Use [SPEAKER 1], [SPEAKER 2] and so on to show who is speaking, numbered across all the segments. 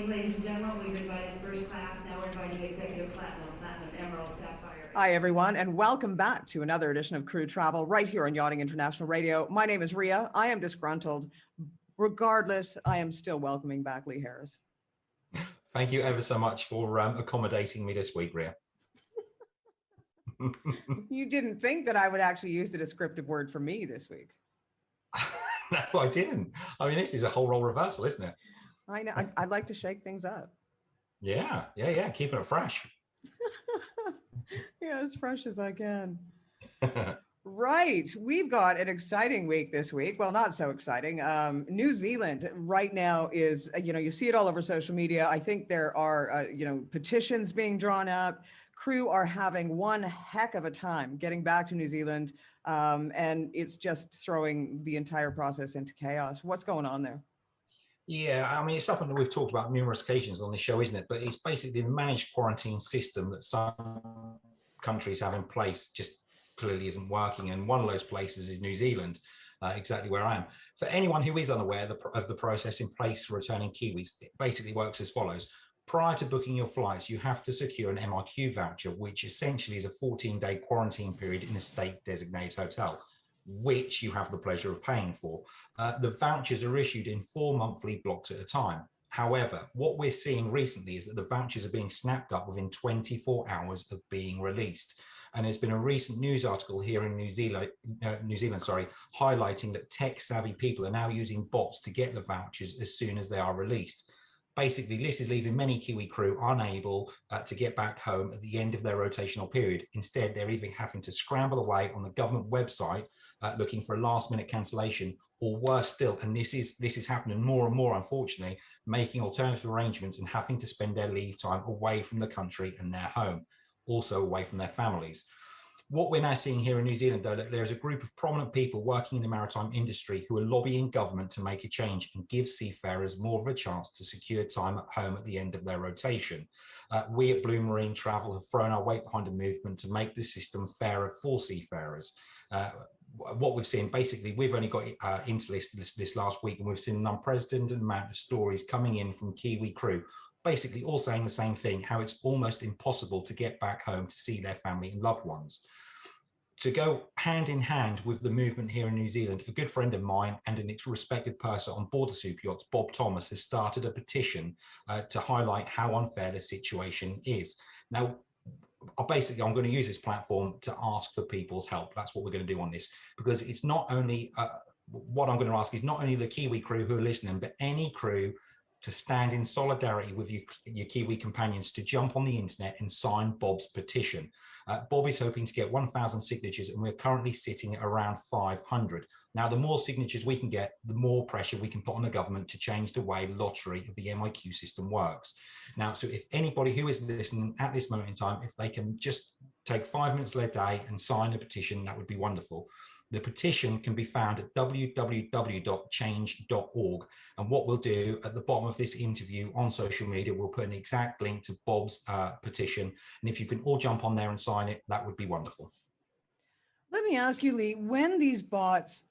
[SPEAKER 1] evening, ladies and gentlemen. We've invited first class, now we're inviting executive platinum, emerald, sapphire.
[SPEAKER 2] Hi, everyone, and welcome back to another edition of Crew Travel right here on Yachting International Radio. My name is Ria. I am disgruntled. Regardless, I am still welcoming back Lee Harris.
[SPEAKER 3] Thank you ever so much for accommodating me this week, Ria.
[SPEAKER 2] You didn't think that I would actually use the descriptive word for me this week.
[SPEAKER 3] No, I didn't. I mean, this is a whole role reversal, isn't it?
[SPEAKER 2] I know. I'd like to shake things up.
[SPEAKER 3] Yeah. Keeping it fresh.
[SPEAKER 2] Yeah, as fresh as I can. Right. We've got an exciting week this week. Well, not so exciting. New Zealand right now is, you see it all over social media. I think there are, petitions being drawn up. Crew are having one heck of a time getting back to New Zealand. And it's just throwing the entire process into chaos. What's going on there?
[SPEAKER 3] Yeah, I mean, it's something that we've talked about numerous occasions on this show, isn't it? But it's basically the managed quarantine system that some countries have in place just clearly isn't working. And one of those places is New Zealand, exactly where I am. For anyone who is unaware of the process in place for returning Kiwis, it basically works as follows. Prior to booking your flights, you have to secure an MRQ voucher, which essentially is a 14-day quarantine period in a state-designated hotel, which you have the pleasure of paying for. The vouchers are issued in 4 monthly blocks at a time. However, what we're seeing recently is that the vouchers are being snapped up within 24 hours of being released. And there's been a recent news article here in New Zealand, highlighting that tech-savvy people are now using bots to get the vouchers as soon as they are released. Basically, this is leaving many Kiwi crew unable to get back home at the end of their rotational period. Instead, they're even having to scramble away on the government website looking for a last-minute cancellation, or worse still, and this is happening more and more, unfortunately, making alternative arrangements and having to spend their leave time away from the country and their home, also away from their families. What we're now seeing here in New Zealand, though, that there's a group of prominent people working in the maritime industry who are lobbying government to make a change and give seafarers more of a chance to secure time at home at the end of their rotation. We at Blue Marine Travel have thrown our weight behind a movement to make the system fairer for seafarers. What we've seen, basically, we've only got into this last week, and we've seen an unprecedented amount of stories coming in from Kiwi crew, basically all saying the same thing, how it's almost impossible to get back home to see their family and loved ones. To go hand in hand with the movement here in New Zealand, a good friend of mine and an respected person on board the super yachts, Bob Thomas, has started a petition to highlight how unfair the situation is. Now, I'm going to use this platform to ask for people's help. That's what we're going to do on this, because it's not only, what I'm going to ask is not only the Kiwi crew who are listening, but any crew to stand in solidarity with your Kiwi companions to jump on the internet and sign Bob's petition. Bob is hoping to get 1,000 signatures, and we're currently sitting at around 500. Now, the more signatures we can get, the more pressure we can put on the government to change the way lottery of the MIQ system works. Now, so if anybody who is listening at this moment in time, if they can just take 5 minutes of their day and sign a petition, that would be wonderful. The petition can be found at www.change.org. And what we'll do at the bottom of this interview on social media, we'll put an exact link to Bob's petition. And if you can all jump on there and sign it, that would be wonderful.
[SPEAKER 2] Let me ask you, Lee, when these bots,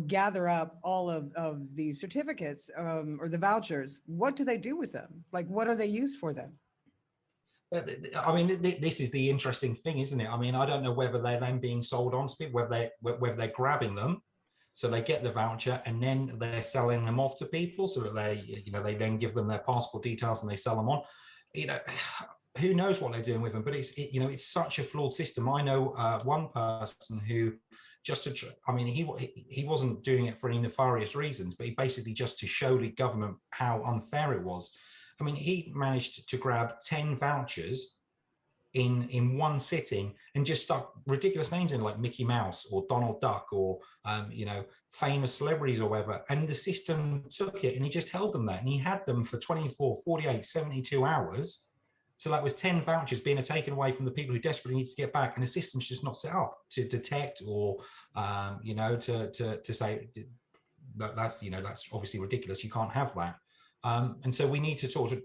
[SPEAKER 2] gather up all of the certificates or the vouchers, what do they do with them? Like, what are they used for then?
[SPEAKER 3] I mean, this is the interesting thing, isn't it? I mean, I don't know whether they're then being sold on to people, whether they're grabbing them, so they get the voucher and then they're selling them off to people, so that they then give them their passport details and they sell them on. Who knows what they're doing with them? But it's such a flawed system. I know one person who he wasn't doing it for any nefarious reasons, but he basically just to show the government how unfair it was. I mean, he managed to grab 10 vouchers in one sitting and just stuck ridiculous names in, like Mickey Mouse or Donald Duck or, famous celebrities or whatever. And the system took it and he just held them there. And he had them for 24, 48, 72 hours. So that was 10 vouchers being taken away from the people who desperately need to get back. And the system's just not set up to detect or, to say that's obviously ridiculous. You can't have that. And so we need to sort of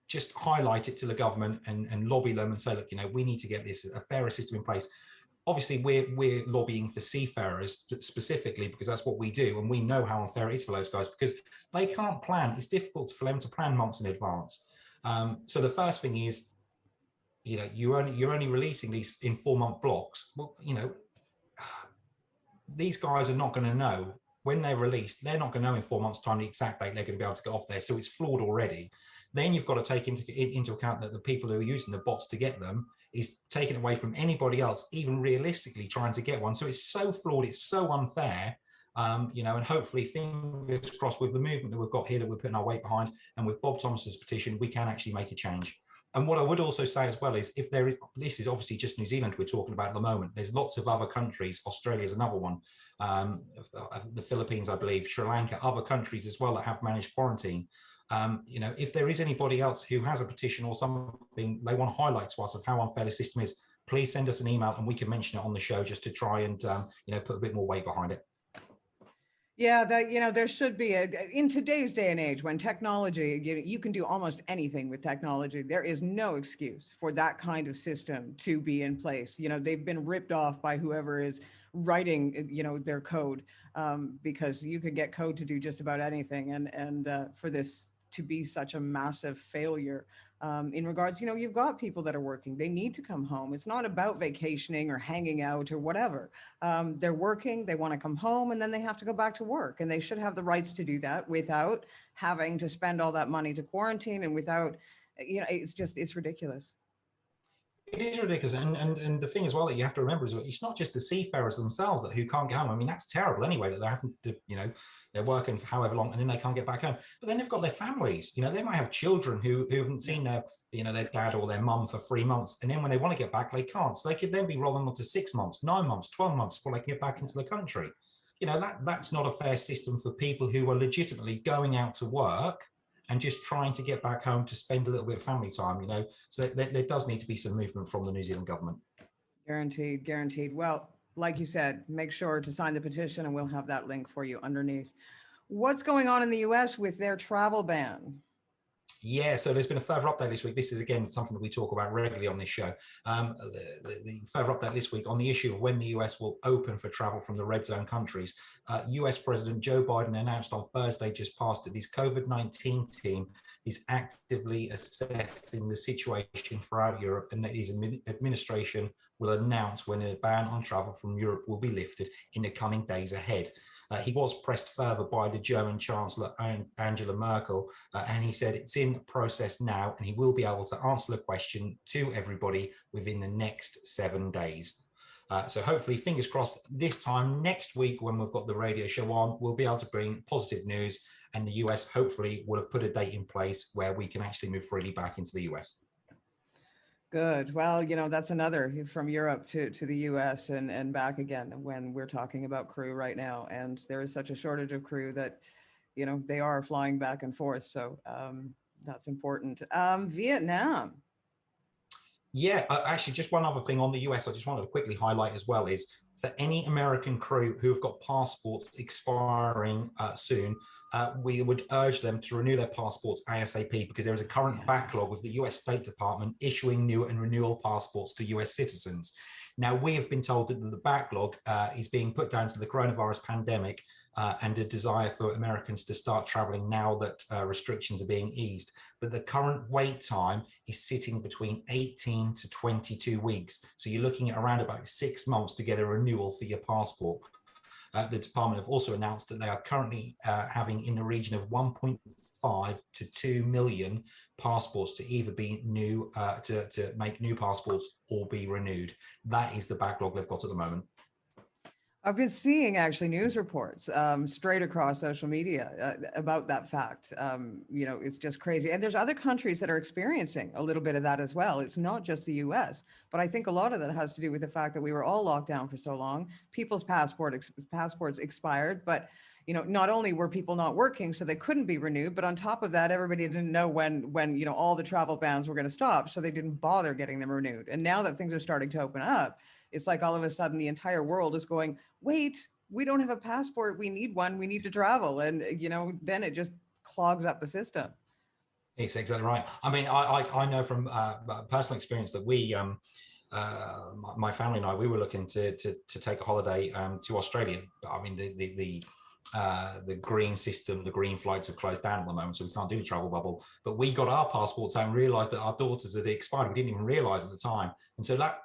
[SPEAKER 3] just highlight it to the government and lobby them and say, look, we need to get this a fairer system in place. obviously we're lobbying for seafarers specifically because that's what we do, and we know how unfair it is for those guys because they can't plan. It's difficult for them to plan months in advance. So the first thing is, you know, you're only releasing these in 4-month blocks. Well, you know, these guys are not going to know when they're released. They're not going to know in 4 months' time the exact date they're going to be able to get off there. So it's flawed already. Then you've got to take into account that the people who are using the bots to get them is taken away from anybody else, even realistically trying to get one. So it's so flawed. It's so unfair. You know, and hopefully, fingers crossed, with the movement that we've got here that we're putting our weight behind, and with Bob Thomas's petition, we can actually make a change. And what I would also say as well is, if there is, this is obviously just New Zealand we're talking about at the moment. There's lots of other countries. Australia's another one. The Philippines, I believe, Sri Lanka, other countries as well that have managed quarantine. You know, if there is anybody else who has a petition or something they want to highlight to us of how unfair the system is, please send us an email and we can mention it on the show just to try and you know, put a bit more weight behind it.
[SPEAKER 2] Yeah, that, you know, there should be in today's day and age when technology, you can do almost anything with technology. There is no excuse for that kind of system to be in place. You know, they've been ripped off by whoever is writing, you know, their code, because you can get code to do just about anything. And for this to be such a massive failure, in regards, you know, you've got people that are working, they need to come home. It's not about vacationing or hanging out or whatever. They're working, they want to come home, and then they have to go back to work, and they should have the rights to do that without having to spend all that money to quarantine, and without, you know, it's ridiculous.
[SPEAKER 3] It is ridiculous, and the thing as well that you have to remember is it's not just the seafarers themselves that who can't get home. I mean, that's terrible anyway that they're having to, you know, they're working for however long and then they can't get back home. But then they've got their families. You know, they might have children who haven't seen their, you know, their dad or their mum for 3 months, and then when they want to get back, they can't. So they could then be rolling on to 6 months, 9 months, 12 months before they can get back into the country. You know, that's not a fair system for people who are legitimately going out to work and just trying to get back home to spend a little bit of family time, you know. So there does need to be some movement from the New Zealand government.
[SPEAKER 2] Guaranteed, guaranteed. Well, like you said, make sure to sign the petition and we'll have that link for you underneath. What's going on in the US with their travel ban?
[SPEAKER 3] Yeah, so there's been a further update this week. This is, again, something that we talk about regularly on this show. The further update this week on the issue of when the US will open for travel from the red zone countries. US President Joe Biden announced on Thursday, just past it, his COVID-19 team is actively assessing the situation throughout Europe, and that his administration will announce when a ban on travel from Europe will be lifted in the coming days ahead. He was pressed further by the German Chancellor Angela Merkel, and he said it's in process now, and he will be able to answer the question to everybody within the next 7 days. So hopefully, fingers crossed, this time next week when we've got the radio show on, we'll be able to bring positive news, and the US hopefully will have put a date in place where we can actually move freely back into the US.
[SPEAKER 2] Good. Well, you know, that's another from Europe to the US and back again when we're talking about crew right now. And there is such a shortage of crew that, you know, they are flying back and forth. So that's important. Vietnam.
[SPEAKER 3] Yeah, actually, just one other thing on the US I just wanted to quickly highlight as well is for any American crew who have got passports expiring soon, we would urge them to renew their passports ASAP because there is a current backlog with the US State Department issuing new and renewal passports to US citizens. Now, we have been told that the backlog is being put down to the coronavirus pandemic and a desire for Americans to start traveling now that restrictions are being eased. But the current wait time is sitting between 18 to 22 weeks. So you're looking at around about 6 months to get a renewal for your passport. The department have also announced that they are currently having in the region of 1.5 to 2 million passports to either be new, to make new passports or be renewed. That is the backlog they've got at the moment.
[SPEAKER 2] I've been seeing actually news reports straight across social media about that fact. You know, it's just crazy. And there's other countries that are experiencing a little bit of that as well. It's not just the US, but I think a lot of that has to do with the fact that we were all locked down for so long. People's passports expired, but you know, not only were people not working, so they couldn't be renewed, but on top of that, everybody didn't know when you know, all the travel bans were going to stop, so they didn't bother getting them renewed. And now that things are starting to open up, it's like all of a sudden the entire world is going, wait, we don't have a passport. We need one. We need to travel. And, you know, then it just clogs up the system.
[SPEAKER 3] It's exactly right. I mean, I know from personal experience that we, my family and I, we were looking to take a holiday to Australia. I mean, the green system, the green flights have closed down at the moment, so we can't do the travel bubble. But we got our passports out and realised that our daughters had expired. We didn't even realise at the time, and so that,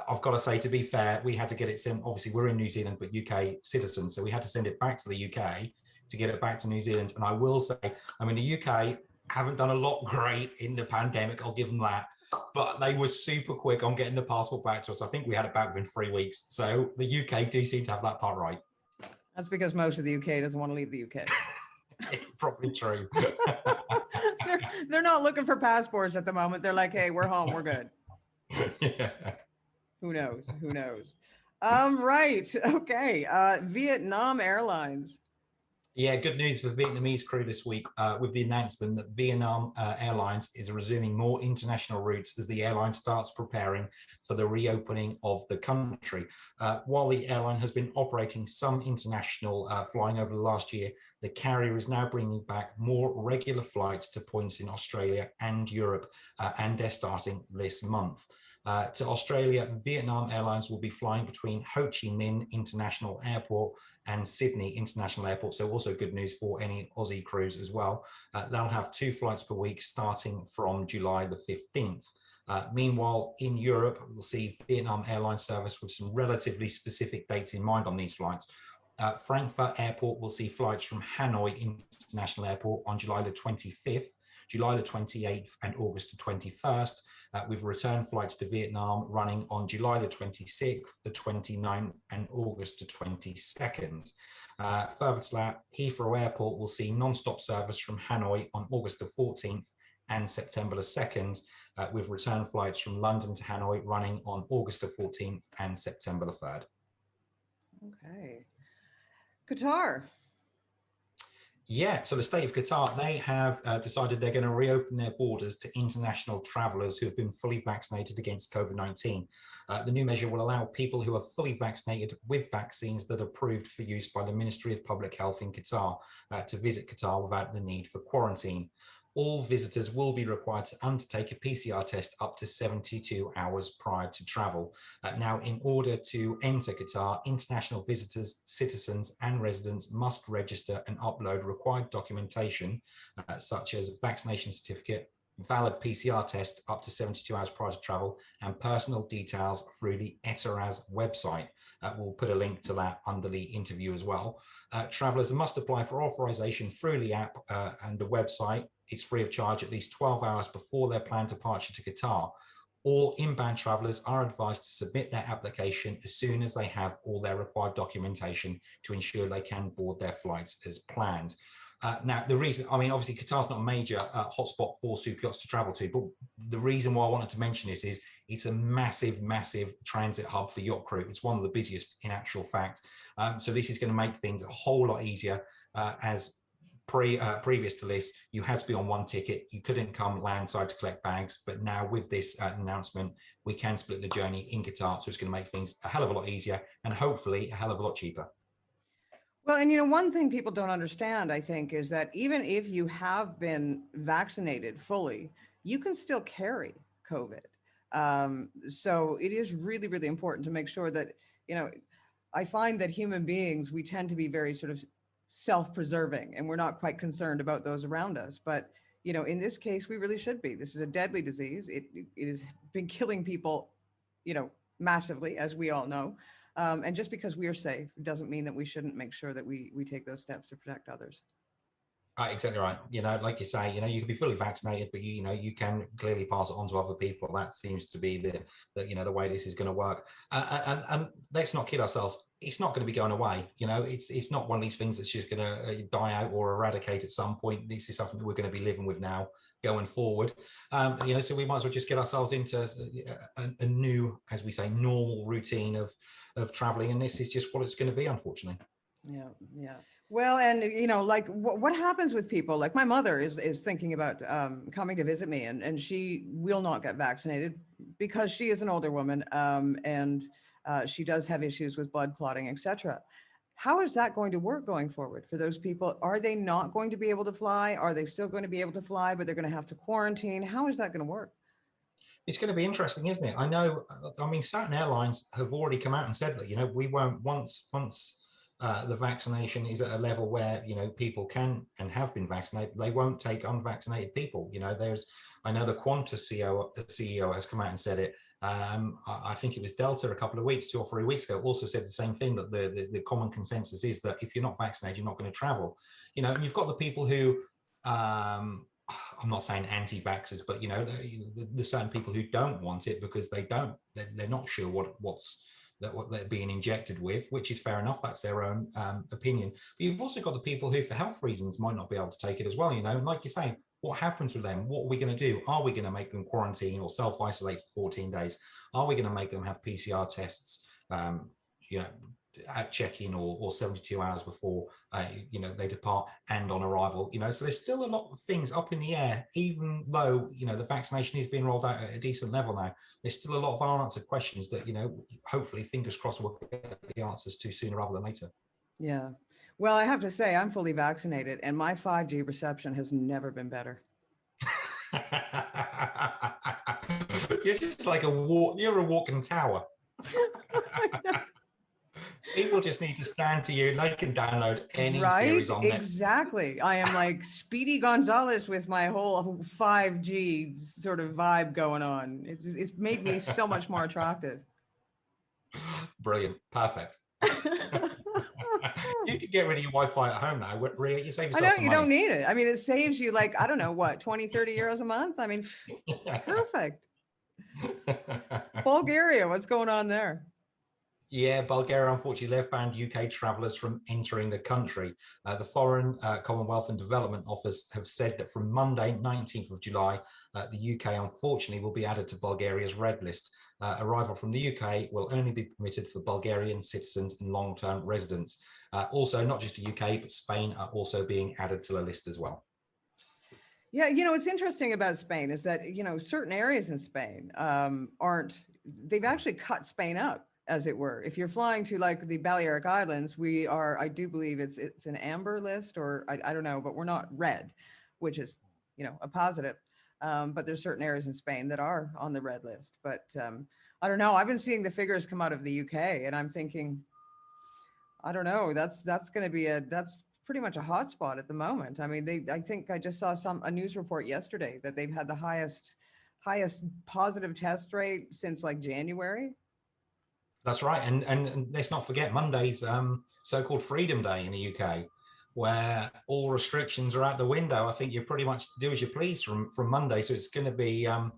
[SPEAKER 3] I've got to say, to be fair, we had to get it sent. Obviously, we're in New Zealand, but UK citizens, so we had to send it back to the UK to get it back to New Zealand. And I will say, I mean, the UK haven't done a lot great in the pandemic, I'll give them that, but they were super quick on getting the passport back to us. I think we had it back within 3 weeks. So the UK do seem to have that part right.
[SPEAKER 2] That's because most of the UK doesn't want to leave the UK.
[SPEAKER 3] Probably true.
[SPEAKER 2] they're not looking for passports at the moment. They're like, hey, we're home, we're good.
[SPEAKER 3] Yeah.
[SPEAKER 2] Who knows? Who knows? Right. Okay. Vietnam Airlines.
[SPEAKER 3] Yeah, good news for Vietnamese crew this week with the announcement that Vietnam Airlines is resuming more international routes as the airline starts preparing for the reopening of the country. While the airline has been operating some international flying over the last year, the carrier is now bringing back more regular flights to points in Australia and Europe, and they're starting this month. To Australia, Vietnam Airlines will be flying between Ho Chi Minh International Airport and Sydney International Airport. So also good news for any Aussie crews as well. They'll have 2 flights per week starting from July the 15th. Meanwhile, in Europe, we'll see Vietnam Airlines service with some relatively specific dates in mind on these flights. Frankfurt Airport will see flights from Hanoi International Airport on July the 25th, July the 28th, and August the 21st. With return flights to Vietnam running on July the 26th, the 29th, and August the 22nd. Further to that, Heathrow Airport will see non-stop service from Hanoi on August the 14th and September the 2nd, with return flights from London to Hanoi running on August the 14th and September the 3rd.
[SPEAKER 2] Okay. Qatar.
[SPEAKER 3] Yeah, so the state of Qatar, they have decided they're going to reopen their borders to international travelers who have been fully vaccinated against COVID-19. The new measure will allow people who are fully vaccinated with vaccines that are approved for use by the Ministry of Public Health in Qatar to visit Qatar without the need for quarantine. All visitors will be required to undertake a PCR test up to 72 hours prior to travel. Now, in order to enter Qatar, international visitors, citizens and residents must register and upload required documentation, such as vaccination certificate, valid PCR test up to 72 hours prior to travel, and personal details through the Etaraz website. We'll put a link to that under the interview as well. Travelers must apply for authorization through the app and the website. It's free of charge at least 12 hours before their planned departure to Qatar. All inbound travelers are advised to submit their application as soon as they have all their required documentation to ensure they can board their flights as planned. Now, the reason, I mean, obviously Qatar's not a major hotspot for super yachts to travel to, but the reason why I wanted to mention this is it's a massive, massive transit hub for yacht crew. It's one of the busiest in actual fact. So this is going to make things a whole lot easier. As previous to this, you had to be on one ticket. You couldn't come landside to collect bags. But now with this announcement, we can split the journey in Qatar. So it's going to make things a hell of a lot easier and hopefully a hell of a lot cheaper.
[SPEAKER 2] Well, and you know, one thing people don't understand, I think, is that even if you have been vaccinated fully, you can still carry COVID. So it is really, really important to make sure that, you know, I find that human beings, we tend to be very sort of self-preserving and we're not quite concerned about those around us. But, you know, in this case, we really should be. This is a deadly disease. It has been killing people, you know, massively, as we all know. And just because we are safe doesn't mean that we shouldn't make sure that we take those steps to protect others.
[SPEAKER 3] Exactly right. You know, like you say, you know, you can be fully vaccinated, but you know, you can clearly pass it on to other people. That seems to be the you know, the way this is going to work. And let's not kid ourselves. It's not going to be going away. You know, it's not one of these things that's just going to die out or eradicate at some point. This is something that we're going to be living with now going forward. You know, so we might as well just get ourselves into a new, as we say, normal routine of traveling. And this is just what it's going to be, unfortunately.
[SPEAKER 2] Yeah, yeah. Well, and you know, like what happens with people, like my mother is thinking about coming to visit me, and she will not get vaccinated because she is an older woman, and she does have issues with blood clotting, etc. How is that going to work going forward for those people? Are they not going to be able to fly? Are they still going to be able to fly, but they're going to have to quarantine? How is that going to work?
[SPEAKER 3] It's going to be interesting, isn't it? I know. I mean, certain airlines have already come out and said that, you know, we won't once the vaccination is at a level where, you know, people can and have been vaccinated, they won't take unvaccinated people. You know, I know the Qantas CEO has come out and said it. I think it was Delta a couple of weeks, 2 or 3 weeks ago, also said the same thing, that the common consensus is that if you're not vaccinated, you're not going to travel. You know, and you've got the people who, I'm not saying anti-vaxxers, but you know, there's certain people who don't want it because they're not sure what they're being injected with, which is fair enough. That's their own opinion. But you've also got the people who, for health reasons, might not be able to take it as well. You know, and like you're saying, what happens with them? What are we going to do? Are we going to make them quarantine or self-isolate for 14 days? Are we going to make them have PCR tests, you know, at check-in or 72 hours before, you know, they depart and on arrival? You know, so there's still a lot of things up in the air, even though, you know, the vaccination is being rolled out at a decent level now. There's still a lot of unanswered questions that, you know, hopefully, fingers crossed, we'll get the answers to sooner rather than later.
[SPEAKER 2] Yeah. Well, I have to say, I'm fully vaccinated and my 5G reception has never been better.
[SPEAKER 3] You're just like you're a walking tower. People just need to stand to you and they can download any series on there.
[SPEAKER 2] Exactly. I am like Speedy Gonzalez with my whole 5G sort of vibe going on. It's made me so much more attractive.
[SPEAKER 3] Brilliant. Perfect. You could get rid of your Wi-Fi at home now. You save yourself
[SPEAKER 2] I know,
[SPEAKER 3] some
[SPEAKER 2] you
[SPEAKER 3] money.
[SPEAKER 2] don't need it. I mean, it saves you like, I don't know, what, 20, 30 euros a month? I mean, perfect. Bulgaria, what's going on there?
[SPEAKER 3] Yeah, Bulgaria unfortunately left banned UK travellers from entering the country. The Foreign Commonwealth and Development Office have said that from Monday, 19th of July, the UK unfortunately will be added to Bulgaria's red list. Arrival from the UK will only be permitted for Bulgarian citizens and long-term residents. Also, not just the UK, but Spain are also being added to the list as well.
[SPEAKER 2] Yeah, you know, what's interesting about Spain is that, you know, certain areas in Spain they've actually cut Spain up, as it were. If you're flying to like the Balearic Islands, we are, I do believe it's an amber list, or I don't know, but we're not red, which is, you know, a positive. But there's certain areas in Spain that are on the red list. But I don't know. I've been seeing the figures come out of the UK, and I'm thinking, I don't know. That's going to be that's pretty much a hotspot at the moment. I mean, I think I just saw a news report yesterday that they've had the highest positive test rate since like January.
[SPEAKER 3] That's right. And let's not forget Monday's so-called Freedom Day in the UK, where all restrictions are out the window. I think you pretty much do as you please from Monday. So it's going to be, I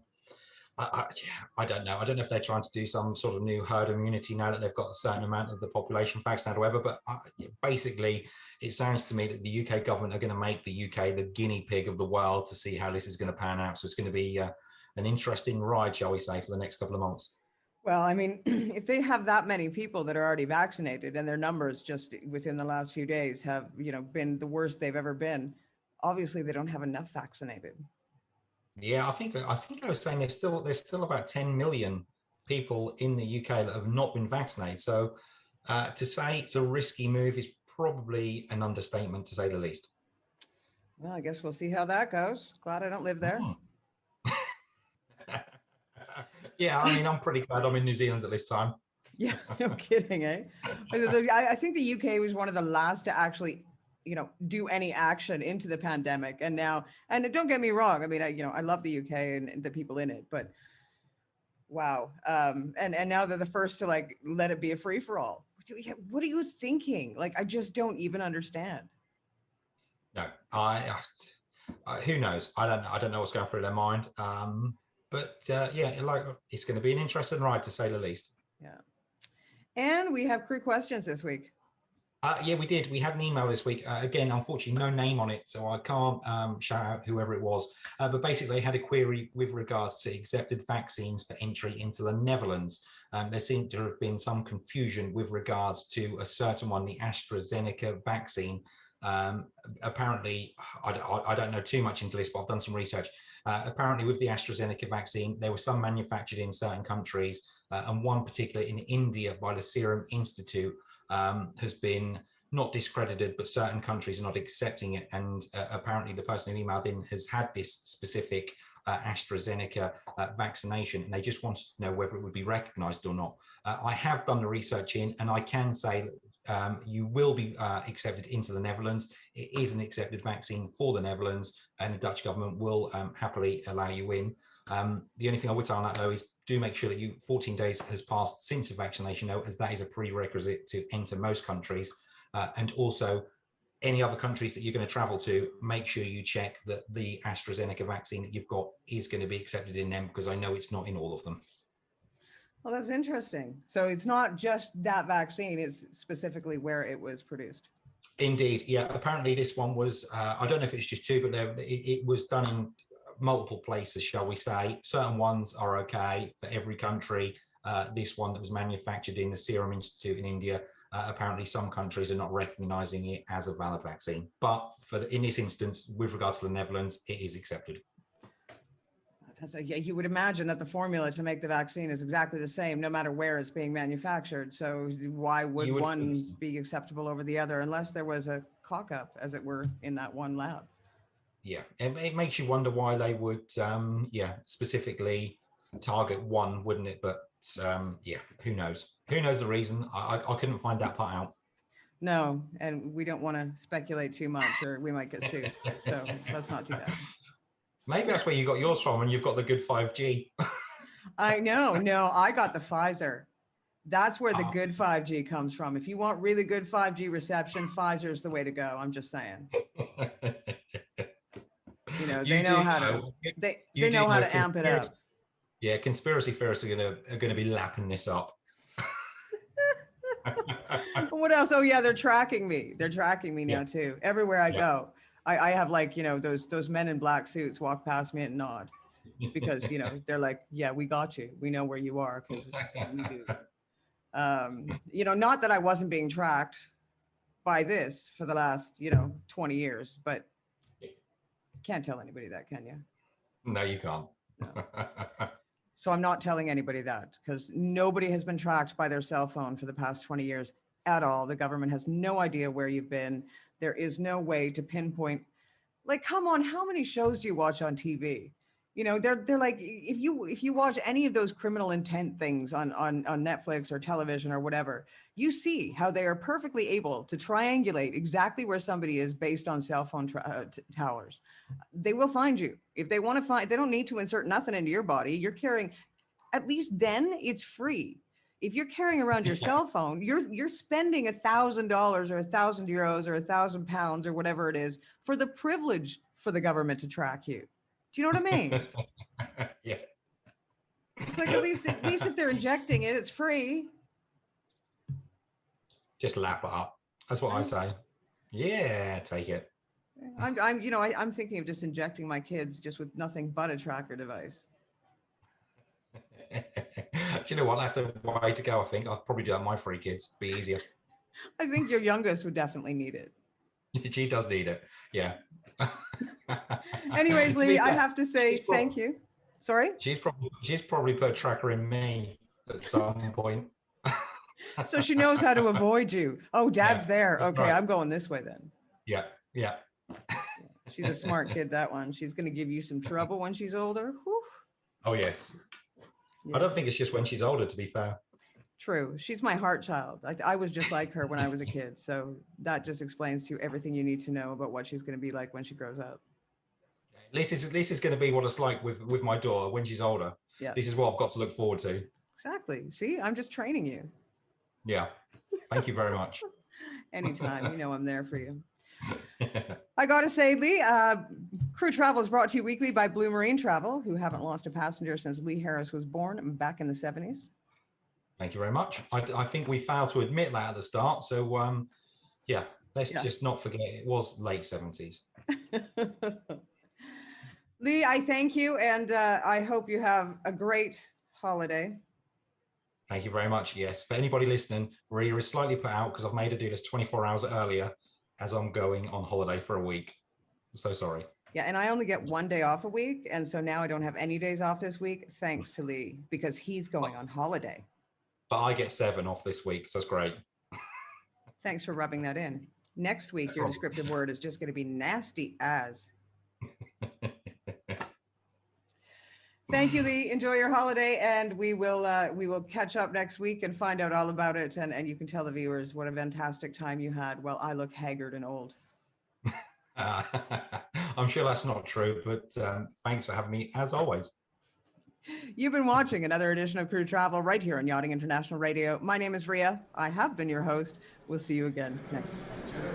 [SPEAKER 3] don't know. I don't know if they're trying to do some sort of new herd immunity now that they've got a certain amount of the population vaccinated or whatever. But basically, it sounds to me that the UK government are going to make the UK the guinea pig of the world to see how this is going to pan out. So it's going to be an interesting ride, shall we say, for the next couple of months.
[SPEAKER 2] Well, I mean, if they have that many people that are already vaccinated and their numbers just within the last few days have, you know, been the worst they've ever been, obviously they don't have enough vaccinated.
[SPEAKER 3] Yeah, I think I was saying there's still about 10 million people in the UK that have not been vaccinated. So to say it's a risky move is probably an understatement, to say the least.
[SPEAKER 2] Well, I guess we'll see how that goes. Glad I don't live there.
[SPEAKER 3] Yeah, I mean, I'm pretty glad I'm in New Zealand at this time.
[SPEAKER 2] Yeah, no kidding, eh? I think the UK was one of the last to actually, you know, do any action into the pandemic. And now, and don't get me wrong, I mean, I love the UK and the people in it, but wow. And now they're the first to like let it be a free for all. What are you thinking? Like, I just don't even understand.
[SPEAKER 3] No, who knows? I don't know what's going through their mind. But yeah, like it's going to be an interesting ride, to say the least.
[SPEAKER 2] Yeah. And we have crew questions this week.
[SPEAKER 3] Yeah, we did. We had an email this week. Again, unfortunately, no name on it, so I can't shout out whoever it was. But basically, they had a query with regards to accepted vaccines for entry into the Netherlands. There seemed to have been some confusion with regards to a certain one, the AstraZeneca vaccine. Apparently, I don't know too much into this, but I've done some research. Apparently, with the AstraZeneca vaccine, there were some manufactured in certain countries, and one particular in India by the Serum Institute has been not discredited, but certain countries are not accepting it. And apparently, the person who emailed in has had this specific AstraZeneca vaccination, and they just wanted to know whether it would be recognized or not. I have done the research in, and I can say you will be accepted into the Netherlands. It is an accepted vaccine for the Netherlands, and the Dutch government will happily allow you in. The only thing I would say on that, though, is do make sure that 14 days has passed since the vaccination, though, as that is a prerequisite to enter most countries. And also, any other countries that you're going to travel to, make sure you check that the AstraZeneca vaccine that you've got is going to be accepted in them, because I know it's not in all of them.
[SPEAKER 2] Well, that's interesting. So it's not just that vaccine, it's specifically where it was produced.
[SPEAKER 3] Indeed. Yeah. Apparently this one was, I don't know if it's just two, but it was done in multiple places, shall we say. Certain ones are okay for every country. This one that was manufactured in the Serum Institute in India, apparently some countries are not recognizing it as a valid vaccine. But in this instance, with regards to the Netherlands, it is accepted.
[SPEAKER 2] Yeah, you would imagine that the formula to make the vaccine is exactly the same, no matter where it's being manufactured. So why would one be acceptable over the other, unless there was a cock up, as it were, in that one lab?
[SPEAKER 3] Yeah, it makes you wonder why they would, specifically target one, wouldn't it? But yeah, who knows? Who knows the reason? I couldn't find that part out.
[SPEAKER 2] No, and we don't want to speculate too much, or we might get sued. So let's not do that.
[SPEAKER 3] Maybe that's where you got yours from, and you've got the good 5G.
[SPEAKER 2] I know. No, I got the Pfizer. That's where the good 5G comes from. If you want really good 5G reception, Pfizer is the way to go. I'm just saying. You know, they know how to. They know how to amp it up.
[SPEAKER 3] Yeah, conspiracy theorists are gonna be lapping this up.
[SPEAKER 2] What else? Oh yeah, they're tracking me. They're tracking me now too. Everywhere I go, I have, like, you know, those men in black suits walk past me and nod, because, you know, they're like, yeah, we got you. We know where you are, because we do. You know, not that I wasn't being tracked by this for the last, 20 years, but can't tell anybody that, can you?
[SPEAKER 3] No, you can't.
[SPEAKER 2] No. So I'm not telling anybody that, because nobody has been tracked by their cell phone for the past 20 years at all. The government has no idea where you've been. There is no way to pinpoint. Like, come on, how many shows do you watch on TV? You know, they're like, if you watch any of those criminal intent things on Netflix or television or whatever, you see how they are perfectly able to triangulate exactly where somebody is based on cell phone towers. They will find you. If they want to find, they don't need to insert nothing into your body. You're carrying, at least then it's free. If you're carrying around your cell phone, you're spending $1,000 or 1,000 euros or 1,000 pounds or whatever it is for the privilege for the government to track you. Do you know what I mean?
[SPEAKER 3] Yeah.
[SPEAKER 2] It's like, at least if they're injecting it, it's free.
[SPEAKER 3] Just lap it up. That's what I say. Yeah, take it.
[SPEAKER 2] I'm thinking of just injecting my kids just with nothing but a tracker device.
[SPEAKER 3] Do you know what? That's the way to go, I think. I'll probably do that with my 3 kids. Be easier.
[SPEAKER 2] I think your youngest would definitely need it.
[SPEAKER 3] She does need it. Yeah.
[SPEAKER 2] Anyways, Lee, I have to say thank you. Sorry?
[SPEAKER 3] She's probably put a tracker in me at some point.
[SPEAKER 2] So she knows how to avoid you. Oh, Dad's there. Okay,
[SPEAKER 3] right.
[SPEAKER 2] I'm going this way then.
[SPEAKER 3] Yeah.
[SPEAKER 2] She's a smart kid, that one. She's going to give you some trouble when she's older. Whew.
[SPEAKER 3] Oh, yes.
[SPEAKER 2] Yeah.
[SPEAKER 3] I don't think it's just when she's older, to be fair.
[SPEAKER 2] True. She's my heart child. I was just like her when I was a kid. So that just explains to you everything you need to know about what she's going to be like when she grows up.
[SPEAKER 3] This is going to be what it's like with my daughter when she's older.
[SPEAKER 2] Yeah.
[SPEAKER 3] This is what I've got to look forward to.
[SPEAKER 2] Exactly. See, I'm just training you.
[SPEAKER 3] Yeah. Thank you very much.
[SPEAKER 2] Anytime. You know I'm there for you. I got to say, Lee, Crew Travel is brought to you weekly by Blue Marine Travel, who haven't lost a passenger since Lee Harris was born back in the 70s.
[SPEAKER 3] Thank you very much. I think we failed to admit that at the start. So, yeah, let's just not forget it was late 70s.
[SPEAKER 2] Lee, I thank you, and I hope you have a great holiday.
[SPEAKER 3] Thank you very much. Yes, for anybody listening, Maria is slightly put out because I've made her do this 24 hours earlier as I'm going on holiday for a week. I'm so sorry.
[SPEAKER 2] Yeah, and I only get 1 day off a week, and so now I don't have any days off this week, thanks to Lee, because he's going on holiday.
[SPEAKER 3] But I get 7 off this week, so that's great.
[SPEAKER 2] Thanks for rubbing that in. Next week, your descriptive word is just going to be nasty as. Thank you, Lee. Enjoy your holiday, and we will catch up next week and find out all about it. And you can tell the viewers what a fantastic time you had. Well, I look haggard and old.
[SPEAKER 3] I'm sure that's not true, but thanks for having me as always.
[SPEAKER 2] You've been watching another edition of Crew Travel right here on Yachting International Radio. My name is Ria. I have been your host. We'll see you again next time.